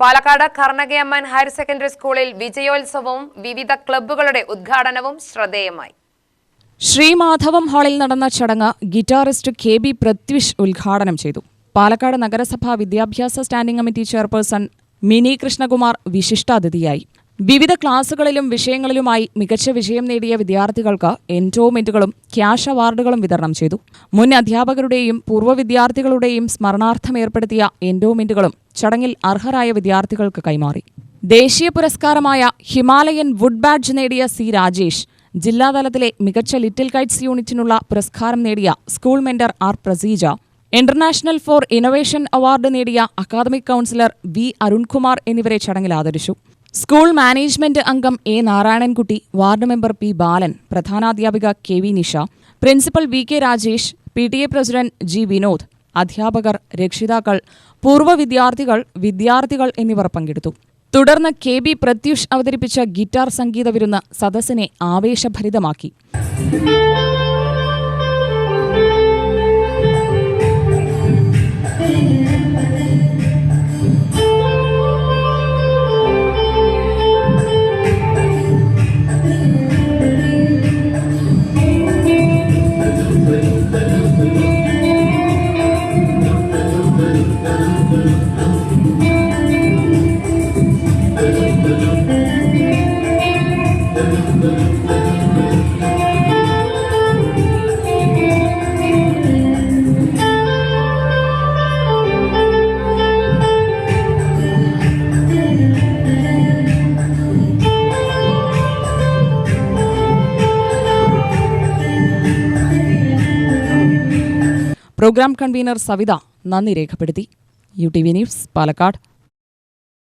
Palakkad കർണകയമ്മൻ higher secondary സ്കൂളിൽ വിജയോത്സവവും വിവിധ ക്ലബ്ബുകളുടെ ഉദ്ഘാടനവും ശ്രദ്ധേയമായി. ശ്രീമാധവം ഹാളിൽ നടന്ന ചടങ്ങ് ഗിറ്റാറിസ്റ്റ് കെ.ബി. പൃഥ്വിഷ് ഉദ്ഘാടനം ചെയ്തു. പാലക്കാട് നഗരസഭാ വിദ്യാഭ്യാസ standing committee chairperson Mini Krishnakumar വിശിഷ്ടാതിഥിയായി. വിവിധ ക്ലാസുകളിലും വിഷയങ്ങളിലുമായി മികച്ച വിജയം നേടിയ വിദ്യാർത്ഥികൾക്ക് എൻഡോമെന്റുകളും ക്യാഷ് അവാർഡുകളും വിതരണം ചെയ്തു. മുൻ അധ്യാപകരുടെയും പൂർവ്വ വിദ്യാർത്ഥികളുടെയും സ്മരണാർത്ഥം ഏർപ്പെടുത്തിയ എൻഡോമെന്റുകളും ചടങ്ങിൽ അർഹരായ വിദ്യാർത്ഥികൾക്ക് കൈമാറി. ദേശീയ പുരസ്കാരമായ ഹിമാലയൻ വുഡ് ബാഡ്ജ് നേടിയ സി രാജേഷ്, ജില്ലാതലത്തിലെ മികച്ച ലിറ്റിൽ കൈറ്റ്സ് യൂണിറ്റിനുള്ള പുരസ്കാരം നേടിയ school mentor R Praseeja, international for innovation award നേടിയ അക്കാദമിക് കൗൺസിലർ വി അരുൺകുമാർ എന്നിവരെ ചടങ്ങിൽ ആദരിച്ചു. സ്കൂൾ മാനേജ്മെന്റ് അംഗം A Narayanankutty, ward member P Balan, പ്രധാനാധ്യാപിക K V Nisha, principal V K Rajesh, PTA president G Vinod, അധ്യാപകർ, രക്ഷിതാക്കൾ, പൂർവ്വ വിദ്യാർത്ഥികൾ എന്നിവർ പങ്കെടുത്തു. തുടർന്ന് കെ.ബി. പൃഥ്വിഷ് അവതരിപ്പിച്ച ഗിറ്റാർ സംഗീത വിരുന്ന് സദസ്സിനെ ആവേശഭരിതമാക്കി. പ്രോഗ്രാം കൺവീനർ സവിത നന്ദി രേഖപ്പെടുത്തി. UTV news, Palakkad.